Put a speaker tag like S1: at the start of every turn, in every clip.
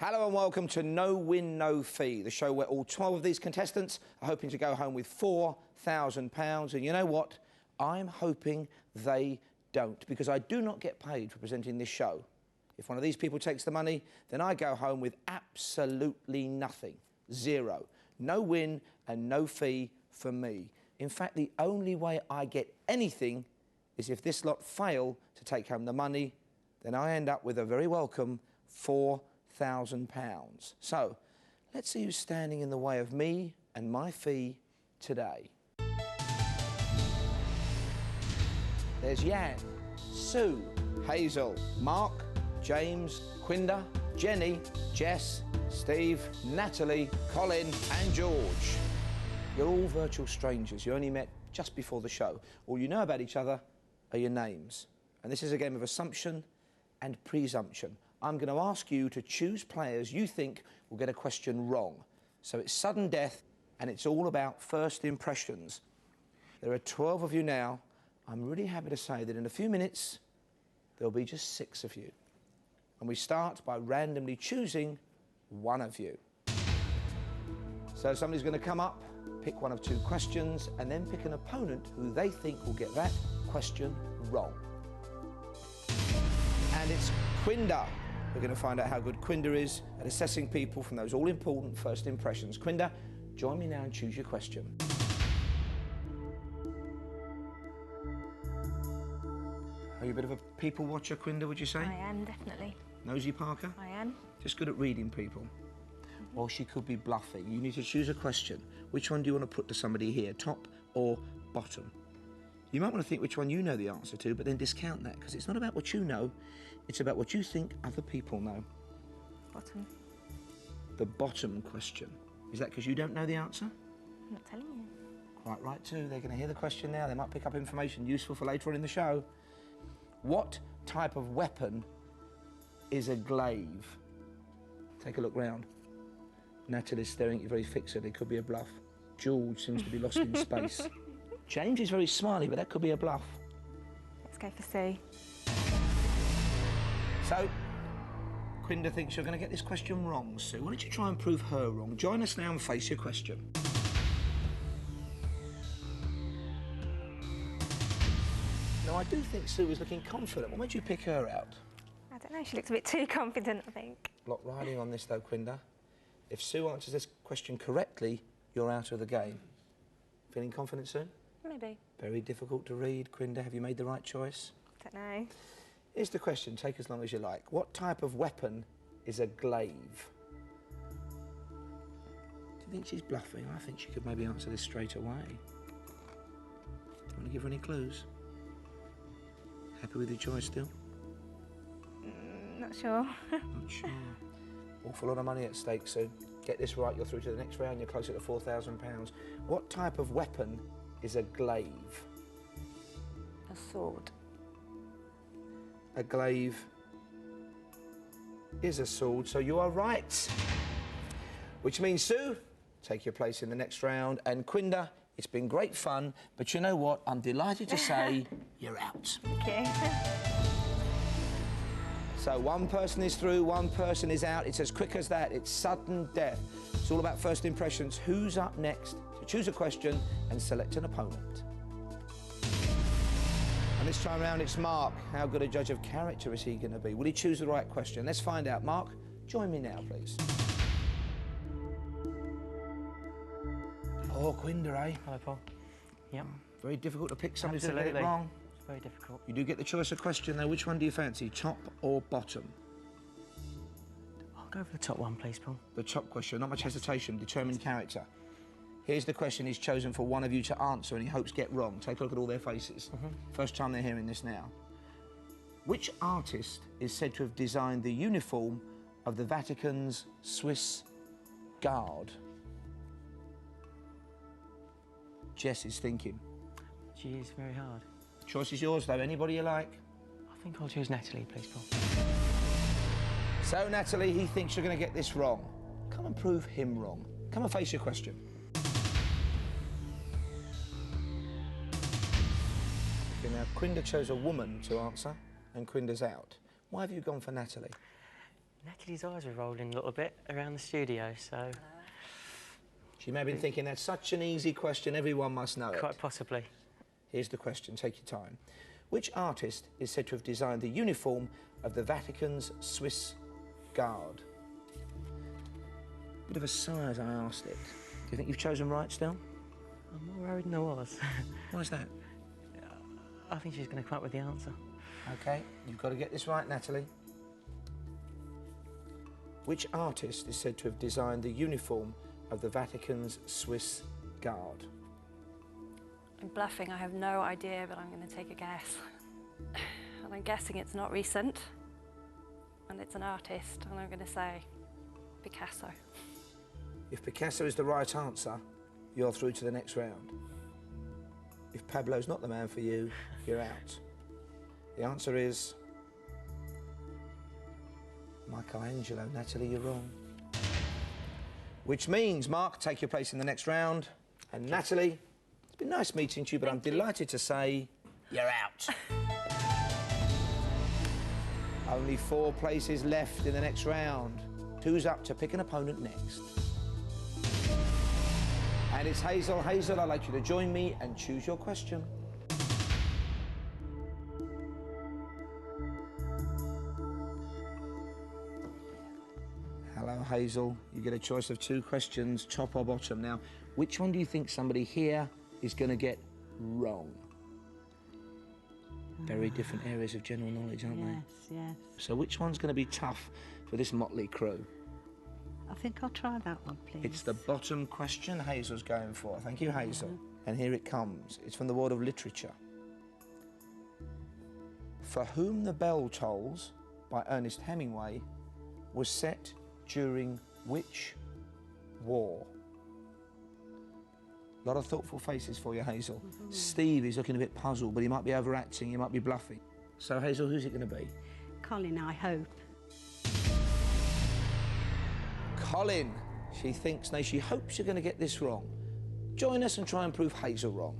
S1: Hello and welcome to No Win, No Fee, the show where all 12 of these contestants are hoping to go home with £4,000. And you know what? I'm hoping they don't, because I do not get paid for presenting this show. If one of these people takes the money, then I go home with absolutely nothing. Zero. No win and no fee for me. In fact, the only way I get anything is if this lot fail to take home the money, then I end up with a very welcome £4,000. So, let's see who's standing in the way of me and my fee today. There's Jan, Sue, Hazel, Mark, James, Quinder, Jenny, Jess, Steve, Natalie, Colin and George. You're all virtual strangers. You only met just before the show. All you know about each other are your names. And this is a game of assumption and presumption. I'm going to ask you to choose players you think will get a question wrong. So it's sudden death and it's all about first impressions. There are 12 of you now. I'm really happy to say that in a few minutes there'll be just 6 of you. And we start by randomly choosing one of you. So somebody's going to come up, pick one of 2 questions, and then pick an opponent who they think will get that question wrong. And it's Quinder. We're going to find out how good Quinder is at assessing people from those all-important first impressions. Quinder, join me now and choose your question. Are you a bit of a people watcher, Quinder, would you say?
S2: I am, definitely.
S1: Nosy Parker?
S2: I am.
S1: Just good at reading people. Or she could be bluffing. You need to choose a question. Which one do you want to put to somebody here, top or bottom? You might want to think which one you know the answer to, but then discount that, because it's not about what you know, it's about what you think other people know.
S2: Bottom.
S1: The bottom question. Is that because you don't know the answer?
S2: I'm not telling you.
S1: Quite right too. They're going to hear the question now. They might pick up information useful for later on in the show. What type of weapon is a glaive? Take a look round. Natalie's staring at you very fixedly. It could be a bluff. George seems to be lost in space. James is very smiley, but that could be a bluff.
S2: Let's go for C.
S1: So, Quinder thinks you're going to get this question wrong, Sue. Why don't you try and prove her wrong? Join us now and face your question. Now, I do think Sue is looking confident. What made you pick her out?
S2: I don't know, she looks a bit too confident, I think.
S1: Block riding on this, though, Quinder. If Sue answers this question correctly, you're out of the game. Feeling confident, Sue?
S2: Maybe.
S1: Very difficult to read, Quinder. Have you made the right choice?
S2: Don't know.
S1: Here's the question. Take as long as you like. What type of weapon is a glaive? Do you think she's bluffing? I think she could maybe answer this straight away. Do you want to give her any clues? Happy with your choice still?
S2: Not sure.
S1: Not sure. Awful lot of money at stake, Sue. Get this right, you're through to the next round, you're closer to £4,000. What type of weapon is a glaive?
S2: A sword.
S1: A glaive is a sword, so you are right. Which means, Sue, take your place in the next round. And Quinder, it's been great fun, but you know what? I'm delighted to say you're out.
S2: Okay.
S1: So one person is through, one person is out. It's as quick as that. It's sudden death. It's all about first impressions. Who's up next? So choose a question and select an opponent. And this time round, it's Mark. How good a judge of character is he going to be? Will he choose the right question? Let's find out. Mark, join me now, please. Oh, Quinder, eh?
S3: Hello, Paul. Yep.
S1: Very difficult to pick somebody to get it wrong.
S3: It's very difficult.
S1: You do get the choice of question, though. Which one do you fancy, top or bottom?
S3: I'll go for the top one, please, Paul.
S1: The top question, not much hesitation, determined character. Here's the question he's chosen for one of you to answer and he hopes get wrong. Take a look at all their faces. First time they're hearing this now. Which artist is said to have designed the uniform of the Vatican's Swiss Guard? Jess is thinking.
S3: She is very hard.
S1: Choice is yours, though. Anybody you like?
S3: I think I'll choose Natalie, please, Paul.
S1: So, Natalie, he thinks you're going to get this wrong. Come and prove him wrong. Come and face your question. Okay, now, Quinder chose a woman to answer, and Quinder's out. Why have you gone for Natalie?
S3: Natalie's eyes were rolling a little bit around the studio, so...
S1: She may have been thinking that's such an easy question, everyone must know it.
S3: Quite possibly.
S1: Here's the question, take your time. Which artist is said to have designed the uniform of the Vatican's Swiss Guard? Bit of a sigh as I asked it. Do you think you've chosen right still?
S3: I'm more worried than I was.
S1: Why's that?
S3: I think she's going to come up with the answer.
S1: OK, you've got to get this right, Natalie. Which artist is said to have designed the uniform of the Vatican's Swiss Guard?
S2: I'm bluffing, I have no idea, but I'm going to take a guess. And I'm guessing it's not recent, and it's an artist, and I'm going to say Picasso.
S1: If Picasso is the right answer, you're through to the next round. If Pablo's not the man for you, you're out. The answer is Michelangelo. Natalie, you're wrong. Which means, Mark, take your place in the next round. And Natalie, it's been nice meeting you, but I'm delighted to say you're out. Only 4 places left in the next round. Who's up to pick an opponent next? And it's Hazel. Hazel, I'd like you to join me and choose your question. Hello, Hazel. You get a choice of 2 questions, top or bottom. Now, which one do you think somebody here is going to get wrong? Very different areas of general knowledge, aren't they?
S4: Yes, yes.
S1: So which one's going to be tough for this motley crew?
S4: I think I'll try that one, please.
S1: It's the bottom question Hazel's going for. Thank you, Hazel. And here it comes. It's from the world of literature. For Whom the Bell Tolls by Ernest Hemingway was set during which war? A lot of thoughtful faces for you, Hazel. Steve is looking a bit puzzled, but he might be overacting, he might be bluffing. So, Hazel, who's it going to be?
S4: Colin, I hope.
S1: Colin. She thinks, no, she hopes you're going to get this wrong. Join us and try and prove Hazel wrong.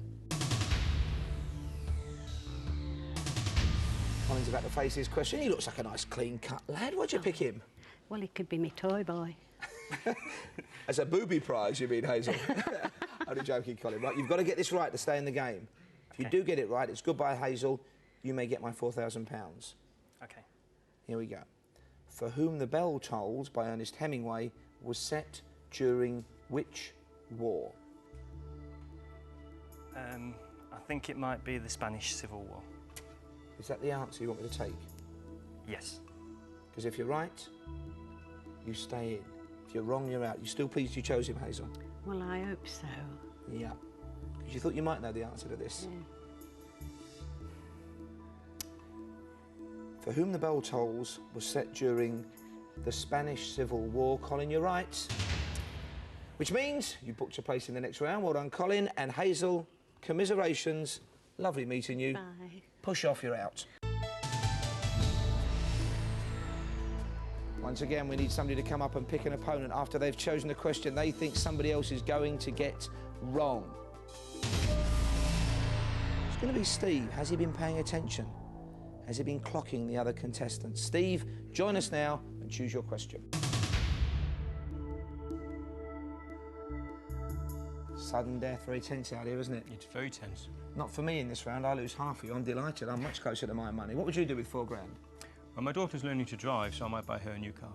S1: Colin's about to face his question. He looks like a nice, clean-cut lad. Why'd you pick him?
S4: Well, it could be my toy boy.
S1: As a booby prize, you mean, Hazel? Only joking, Colin. Right, you've got to get this right to stay in the game. If you do get it right, it's goodbye, Hazel. You may get my £4,000.
S3: OK.
S1: Here we go. For Whom the Bell Tolls by Ernest Hemingway was set during which war?
S5: I think it might be the Spanish Civil War.
S1: Is that the answer you want me to take?
S5: Yes.
S1: Because if you're right, you stay in. If you're wrong, you're out. You still pleased you chose him, Hazel?
S4: Well, I hope so.
S1: Yeah. Because you thought you might know the answer to this.
S4: Yeah.
S1: For Whom the Bell Tolls was set during the Spanish Civil War. Colin, you're right. Which means you booked your place in the next round. Well done, Colin. And Hazel, commiserations. Lovely meeting you.
S4: Bye.
S1: Push off, you're out. Once again, we need somebody to come up and pick an opponent after they've chosen a question they think somebody else is going to get wrong. It's going to be Steve. Has he been paying attention? Has he been clocking the other contestants? Steve, join us now and choose your question. Sudden death, very tense out here, isn't it?
S5: It's very tense.
S1: Not for me in this round. I lose half of you. I'm delighted. I'm much closer to my money. What would you do with £4 grand?
S5: Well, my daughter's learning to drive, so I might buy her a new car.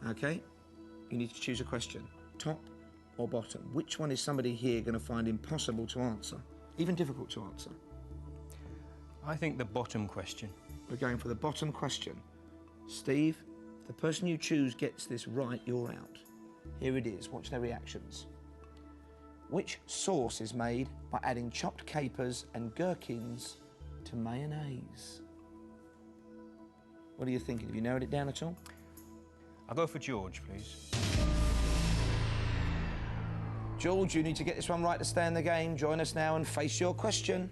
S1: OK. You need to choose a question. Top or bottom? Which one is somebody here going to find impossible to answer? Even difficult to answer?
S5: I think the bottom question.
S1: We're going for the bottom question. Steve, if the person you choose gets this right, you're out. Here it is. Watch their reactions. Which sauce is made by adding chopped capers and gherkins to mayonnaise? What are you thinking? Have you narrowed it down at all?
S5: I'll go for George, please.
S1: George, you need to get this one right to stay in the game. Join us now and face your question.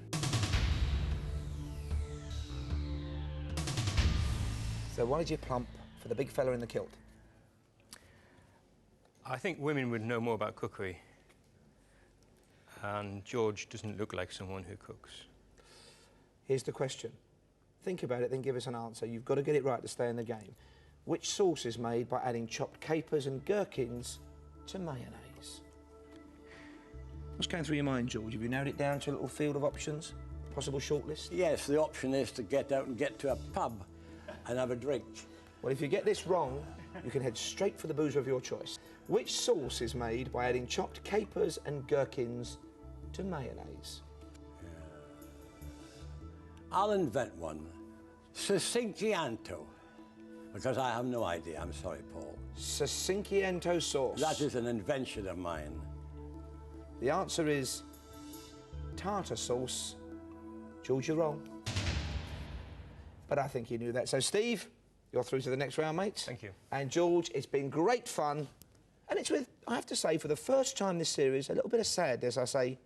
S1: So why did you plump for the big fella in the kilt?
S5: I think women would know more about cookery. And George doesn't look like someone who cooks.
S1: Here's the question. Think about it, then give us an answer. You've got to get it right to stay in the game. Which sauce is made by adding chopped capers and gherkins to mayonnaise? What's going through your mind, George? Have you narrowed it down to a little field of options? Possible shortlist?
S6: Yes, the option is to get out and get to a pub and have a drink.
S1: Well, if you get this wrong, you can head straight for the boozer of your choice. Which sauce is made by adding chopped capers and gherkins to mayonnaise?
S6: I'll invent one. Succinto. Because I have no idea, I'm sorry, Paul.
S1: Succinto sauce.
S6: That is an invention of mine.
S1: The answer is tartar sauce. George, you're wrong. But I think you knew that. So, Steve, you're through to the next round, mate.
S5: Thank you.
S1: And, George, it's been great fun. And it's with, I have to say, for the first time this series, a little bit of sadness. I say,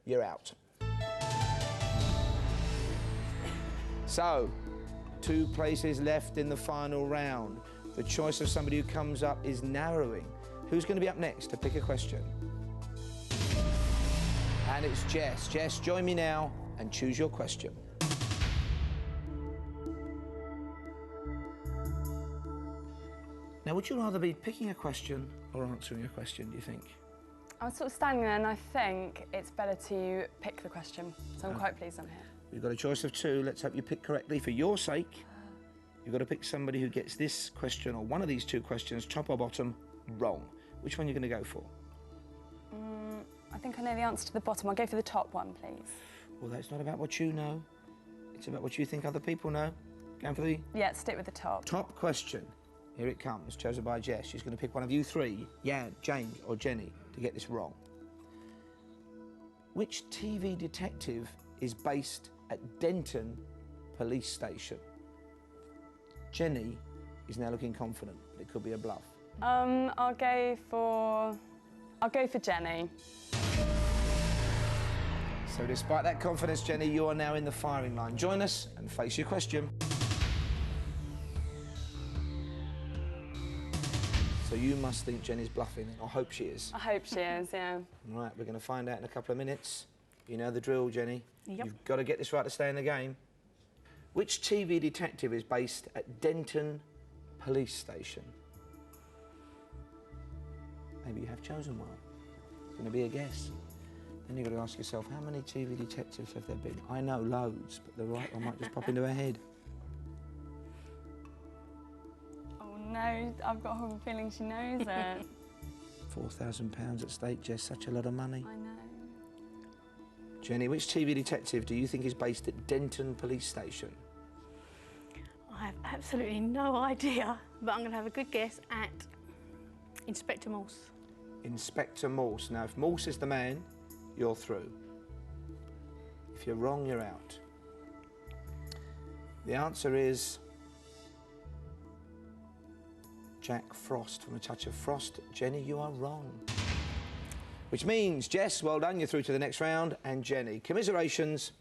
S1: you're out. So, 2 places left in the final round. The choice of somebody who comes up is narrowing. Who's going to be up next to pick a question? And it's Jess. Jess, join me now and choose your question. Now, would you rather be picking a question or answering a question, do you think?
S7: I was sort of standing there and I think it's better to pick the question, so I'm quite pleased I'm here.
S1: You've got a choice of 2. Let's hope you pick correctly. For your sake, you've got to pick somebody who gets this question or one of these 2 questions, top or bottom, wrong. Which one are you going to go for?
S7: I think I know the answer to the bottom. I'll go for the top one, please.
S1: Well, that's not about what you know. It's about what you think other people know. Going for the
S7: Yeah, stick with the top.
S1: top question. Here it comes, chosen by Jess. She's going to pick one of you 3, Jan, James or Jenny, to get this wrong. Which TV detective is based at Denton Police Station? Jenny is now looking confident, but it could be a bluff.
S7: I'll go for Jenny.
S1: So despite that confidence, Jenny, you are now in the firing line. Join us and face your question. So you must think Jenny's bluffing, then. I hope she is.
S7: I hope she is, yeah.
S1: Right, we're going to find out in a couple of minutes. You know the drill, Jenny.
S4: Yep.
S1: You've got to get this right to stay in the game. Which TV detective is based at Denton Police Station? Maybe you have chosen one. It's going to be a guess. Then you've got to ask yourself, how many TV detectives have there been? I know loads, but the right one might just pop into her head.
S7: Oh no, I've got a horrible feeling she knows it.
S1: £4,000 at stake, Jess, such a lot of money.
S7: I know.
S1: Jenny, which TV detective do you think is based at Denton Police Station?
S8: I have absolutely no idea, but I'm going to have a good guess at Inspector Morse.
S1: Inspector Morse. Now, if Morse is the man, you're through. If you're wrong, you're out. The answer is Jack Frost from A Touch of Frost. Jenny, you are wrong. Which means, Jess, well done, you're through to the next round, and Jenny, commiserations,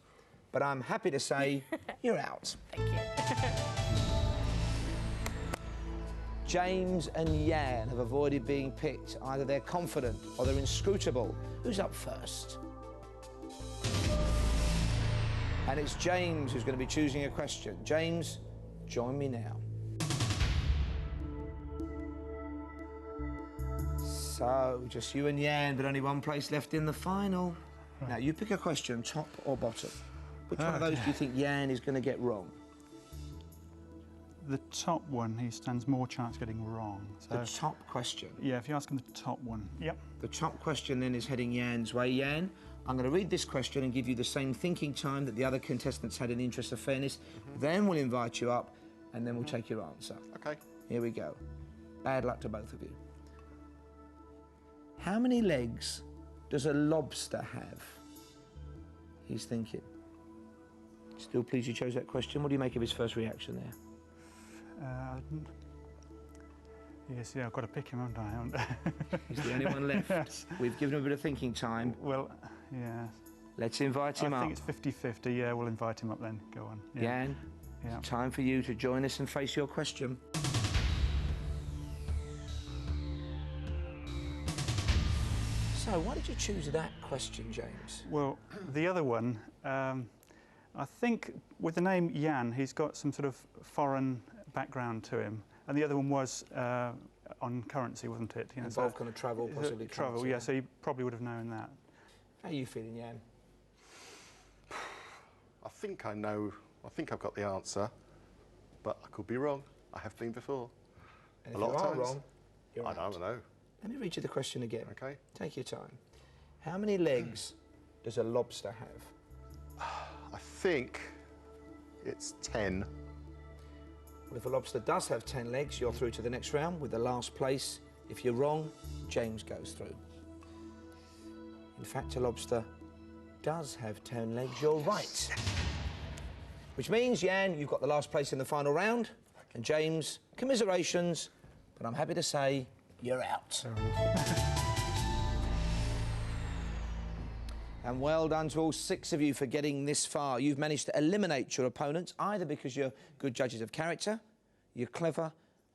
S1: but I'm happy to say you're out.
S8: Thank you.
S1: James and Jan have avoided being picked. Either they're confident or they're inscrutable. Who's up first? And it's James who's going to be choosing a question. James, join me now. So, just you and Jan, but only 1 place left in the final. Now, you pick a question, top or bottom. Which one of those do you think Jan is going to get wrong?
S9: The top one, he stands more chance of getting wrong. So,
S1: The top question.
S9: yeah, if you ask him the top one. Yep.
S1: The top question then is heading Jan's way. Jan, I'm going to read this question and give you the same thinking time that the other contestants had in the interest of fairness. Then we'll invite you up and then we'll take your answer.
S10: Okay.
S1: Here we go. Bad luck to both of you. How many legs does a lobster have? He's thinking. Still pleased you chose that question. What do you make of his first reaction there?
S9: Yes, yeah, I've got to pick him, haven't I?
S1: He's the only one left.
S9: Yes.
S1: We've given him a bit of thinking time.
S9: Well, yeah.
S1: Let's invite him
S9: I
S1: up.
S9: think it's 50-50. Yeah, we'll invite him up then. Go on. Yeah.
S1: Jan,
S9: Yeah.
S1: time for you to join us and face your question. So, why did you choose that question, James?
S9: Well, the other one, I think with the name Jan, he's got some sort of foreign background to him. And the other one was on currency, wasn't it? You know,
S1: Involved kind of travel, possibly
S9: travel,
S1: currency,
S9: yeah, so you probably would have known that.
S1: How are you feeling, Jan?
S10: I think I know, I think I've got the answer, but I could be wrong. I have been before.
S1: And
S10: A
S1: if
S10: lot
S1: you
S10: of
S1: are
S10: times.
S1: wrong, you're
S10: I
S1: out.
S10: don't know.
S1: Let me read you the question again.
S10: Okay.
S1: Take your time. How many legs does a lobster have?
S10: I think it's 10.
S1: Well, if a lobster does have 10 legs, you're through to the next round with the last place. If you're wrong, James goes through. In fact, a lobster does have 10 legs. You're right. Which means, Jan, you've got the last place in the final round. And James, commiserations, but I'm happy to say you're out. And well done to all 6 of you for getting this far. You've managed to eliminate your opponents, either because you're good judges of character, you're clever,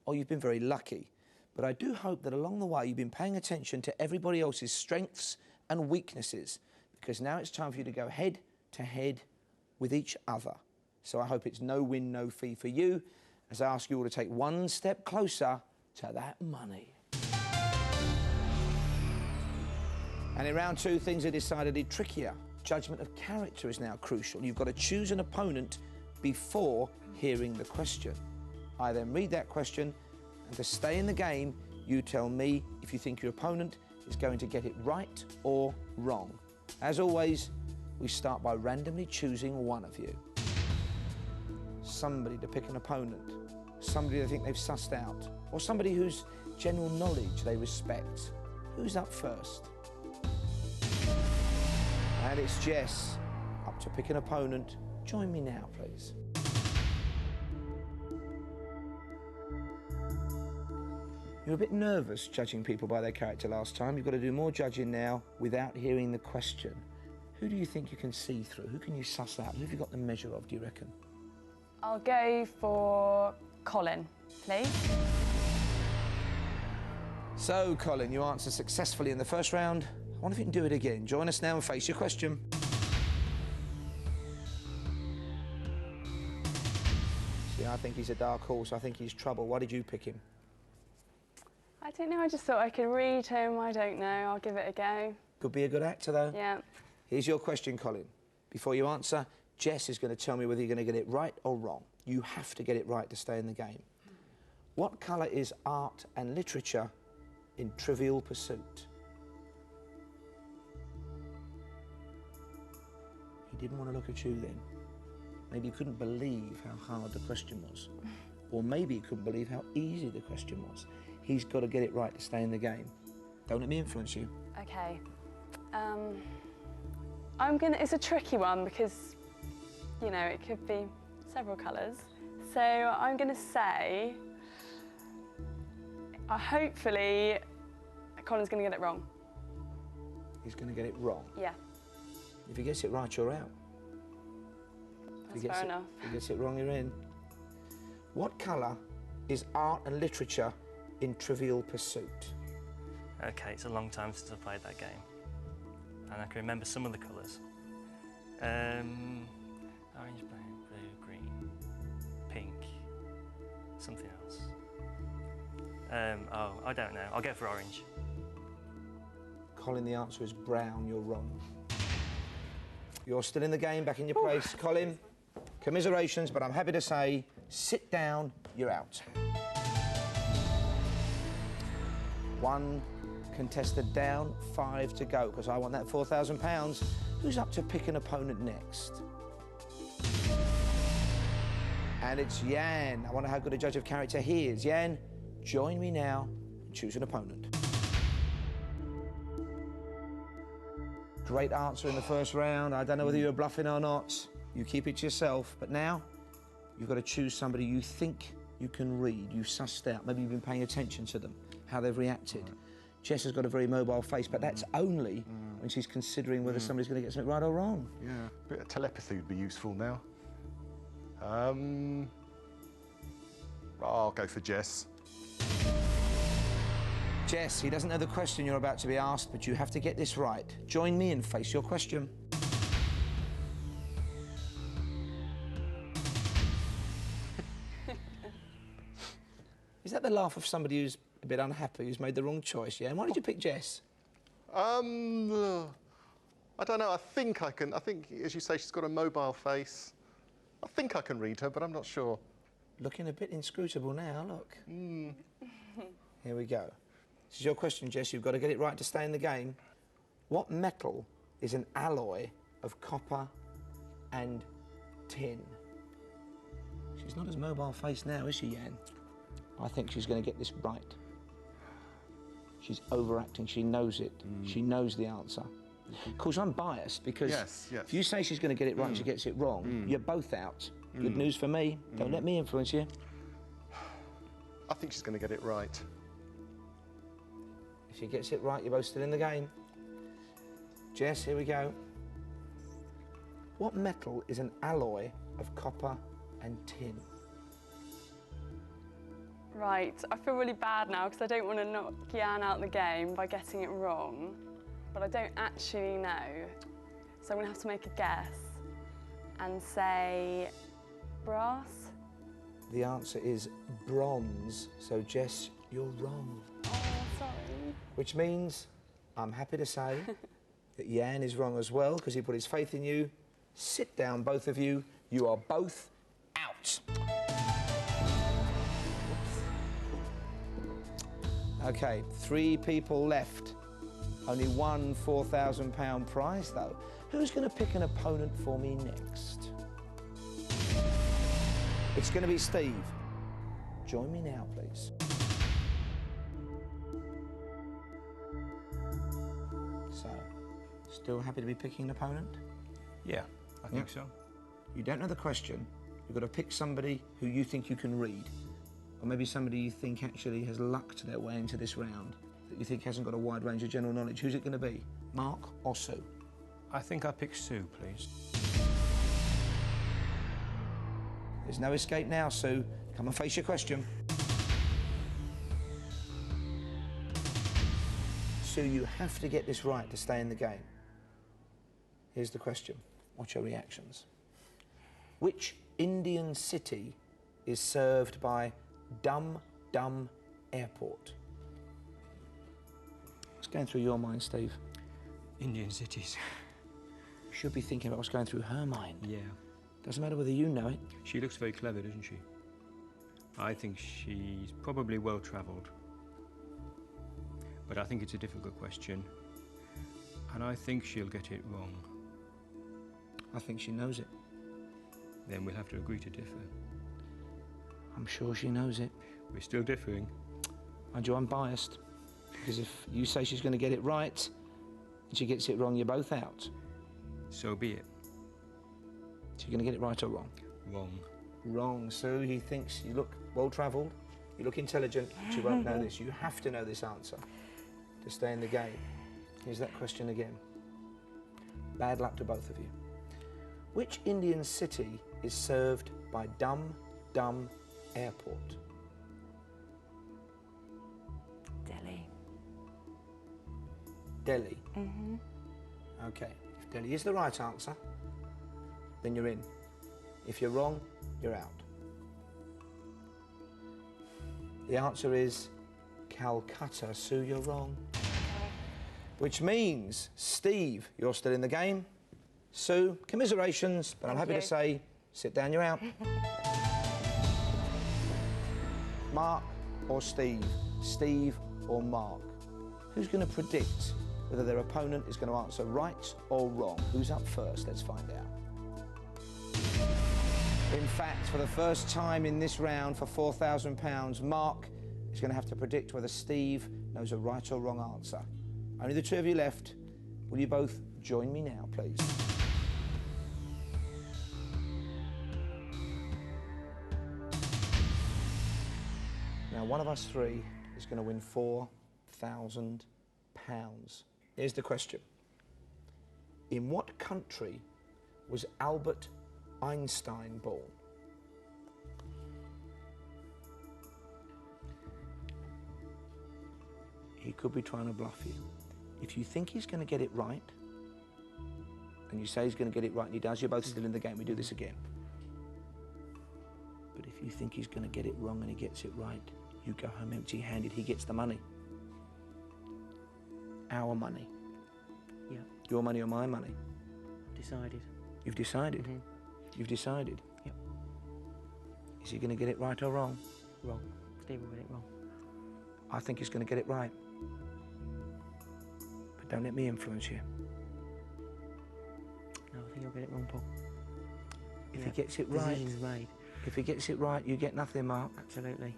S1: or you've been very lucky. But I do hope that along the way you've been paying attention to everybody else's strengths and weaknesses, because now it's time for you to go head to head with each other. So I hope it's no win, no fee for you, as I ask you all to take one step closer to that money. And in round 2, things are decidedly trickier. Judgment of character is now crucial. You've got to choose an opponent before hearing the question. I then read that question, and to stay in the game, you tell me if you think your opponent is going to get it right or wrong. As always, we start by randomly choosing one of you. Somebody to pick an opponent, somebody they think they've sussed out, or somebody whose general knowledge they respect. Who's up first? And it's Jess, up to pick an opponent. Join me now, please. You were a bit nervous judging people by their character last time. You've got to do more judging now without hearing the question. Who do you think you can see through? Who can you suss out? Who have you got the measure of, do you reckon?
S7: I'll go for Colin, please.
S1: So, Colin, you answered successfully in the first round. I wonder if you can do it again. Join us now and face your question. See, I think he's a dark horse. I think he's trouble. Why did you pick him?
S7: I don't know, I just thought I could read him. I don't know, I'll give it a go.
S1: Could be a good actor, though.
S7: Yeah.
S1: Here's your question, Colin. Before you answer, Jess is going to tell me whether you're going to get it right or wrong. You have to get it right to stay in the game. What colour is art and literature in Trivial Pursuit? He didn't want to look at you then. Maybe he couldn't believe how hard the question was. Or maybe he couldn't believe how easy the question was. He's got to get it right to stay in the game. Don't let me influence you.
S7: Okay. It's a tricky one because, you know, it could be several colours. So I'm going to say, hopefully, Colin's going to get it wrong.
S1: He's going to get it wrong.
S7: Yeah.
S1: If he gets it right, you're out.
S7: That's fair enough.
S1: If he gets it wrong, you're in. What colour is art and literature in Trivial Pursuit?
S5: Okay, it's a long time since I've played that game. And I can remember some of the colours. Orange, blue, green, pink, something else. I don't know. I'll go for orange.
S1: Colin, the answer is brown. You're wrong. You're still in the game, back in your place. Colin, commiserations, but I'm happy to say, sit down, you're out. One contestant down, 5 to go, because I want that £4,000. Who's up to pick an opponent next? And it's Jan. I wonder how good a judge of character he is. Jan, join me now and choose an opponent. Great answer in the first round. I don't know whether you were bluffing or not. You keep it to yourself. But now, you've got to choose somebody you think you can read, you've sussed out. Maybe you've been paying attention to them, how they've reacted. Right. Jess has got a very mobile face, but that's only when she's considering whether somebody's going to get something right or wrong.
S10: Yeah, a bit of telepathy would be useful now. I'll go for Jess.
S1: Jess, he doesn't know the question you're about to be asked, but you have to get this right. Join me and face your question. Is that the laugh of somebody who's a bit unhappy, who's made the wrong choice, yeah? And why did you pick Jess?
S10: I don't know. I think, as you say, she's got a mobile face. I think I can read her, but I'm not sure.
S1: Looking a bit inscrutable now, look. Here we go. This is your question, Jess. You've got to get it right to stay in the game. What metal is an alloy of copper and tin? She's not as mobile-faced now, is she, Jan? I think she's going to get this right. She's overacting. She knows it. She knows the answer. Of course, I'm biased because if you say she's going to get it right and she gets it wrong, you're both out. Good news for me. Don't let me influence you.
S10: I think she's going to get it right.
S1: If she gets it right, you're both still in the game. Jess, here we go. What metal is an alloy of copper and tin?
S7: Right, I feel really bad now because I don't want to knock Jan out the game by getting it wrong, but I don't actually know. So I'm going to have to make a guess and say brass.
S1: The answer is bronze. So, Jess, you're wrong.
S7: Oh, sorry.
S1: Which means I'm happy to say that Jan is wrong as well because he put his faith in you. Sit down, both of you. You are both out. OK, 3 people left. Only one £4,000 prize, though. Who's going to pick an opponent for me next? It's going to be Steve. Join me now, please. So, still happy to be picking an opponent?
S11: Yeah, I think so.
S1: You don't know the question. You've got to pick somebody who you think you can read. Or maybe somebody you think actually has lucked their way into this round, that you think hasn't got a wide range of general knowledge. Who's it going to be? Mark or Sue?
S11: I think I'll pick Sue, please.
S1: There's no escape now, Sue. Come and face your question. Sue, you have to get this right to stay in the game. Here's the question. Watch your reactions. Which Indian city is served by Dum Dum Airport? What's going through your mind, Steve?
S11: Indian cities.
S1: You should be thinking about what's going through her mind.
S11: Yeah.
S1: Doesn't matter whether you know it.
S11: She looks very clever, doesn't she? I think she's probably well-travelled. But I think it's a difficult question. And I think she'll get it wrong.
S1: I think she knows it.
S11: Then we'll have to agree to differ.
S1: I'm sure she knows it.
S11: We're still differing.
S1: Mind you, I'm biased. Because if you say she's going to get it right and she gets it wrong, you're both out.
S11: So be it.
S1: So you're going to get it right or wrong?
S11: Wrong.
S1: Wrong, Sue. He thinks you look well-travelled, you look intelligent, but you won't know this. You have to know this answer to stay in the game. Here's that question again. Bad luck to both of you. Which Indian city is served by Dum Dum Airport?
S2: Delhi.
S1: Delhi? OK. If Delhi is the right answer, then you're in. If you're wrong, you're out. The answer is Calcutta. Sue, you're wrong. Which means, Steve, you're still in the game. Sue, commiserations, but I'm happy to say, sit down, you're out. Mark or Steve? Steve or Mark? Who's going to predict whether their opponent is going to answer right or wrong? Who's up first? Let's find out. In fact, for the first time in this round for £4,000, Mark is going to have to predict whether Steve knows a right or wrong answer. Only the two of you left. Will you both join me now, please? Now, one of us three is going to win £4,000. Here's the question. In what country was Albert Einstein born? He could be trying to bluff you. If you think he's going to get it right, and you say he's going to get it right and he does, you're both still in the game. We do this again. But if you think he's going to get it wrong and he gets it right, you go home empty-handed. He gets the money. Our money.
S3: Yeah.
S1: Your money or my money?
S3: Decided.
S1: You've decided?
S3: Mhm.
S1: You've decided?
S3: Yep.
S1: Is he going to get it right or wrong?
S3: Wrong. Steve will get it wrong.
S1: I think he's going to get it right. But don't let me influence you.
S3: No, I think he'll get it wrong, Paul.
S1: If
S3: Yeah.
S1: he gets it right,
S3: Decision's made.
S1: if he gets it right, you get nothing, Mark.
S3: Absolutely.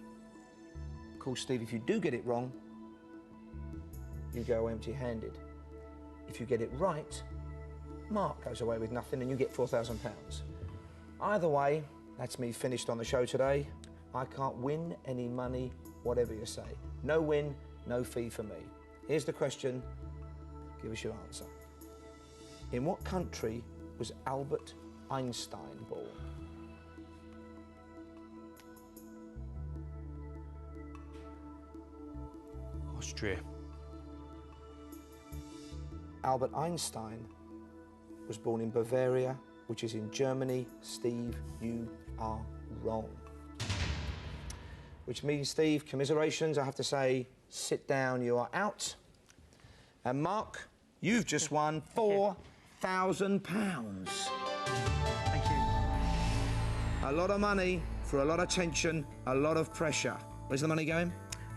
S1: Of course, Steve, if you do get it wrong, you go empty-handed. If you get it right, Mark goes away with nothing and you get £4,000. Either way, that's me finished on the show today. I can't win any money, whatever you say. No win, no fee for me. Here's the question. Give us your answer. In what country was Albert Einstein born?
S11: Austria.
S1: Albert Einstein was born in Bavaria, which is in Germany. Steve, you are wrong. Which means, Steve, commiserations, I have to say, sit down, you are out. And Mark, you've just won £4,000.
S3: Thank you.
S1: A lot of money for a lot of tension, a lot of pressure. Where's the money going?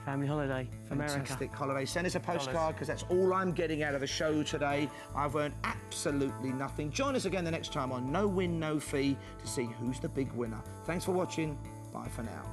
S3: Family holiday.
S1: Fantastic
S3: America.
S1: holiday. Send us a postcard, because that's all I'm getting out of the show today. I've earned absolutely nothing. Join us again the next time on No Win, No Fee to see who's the big winner. Thanks for watching. Bye for now.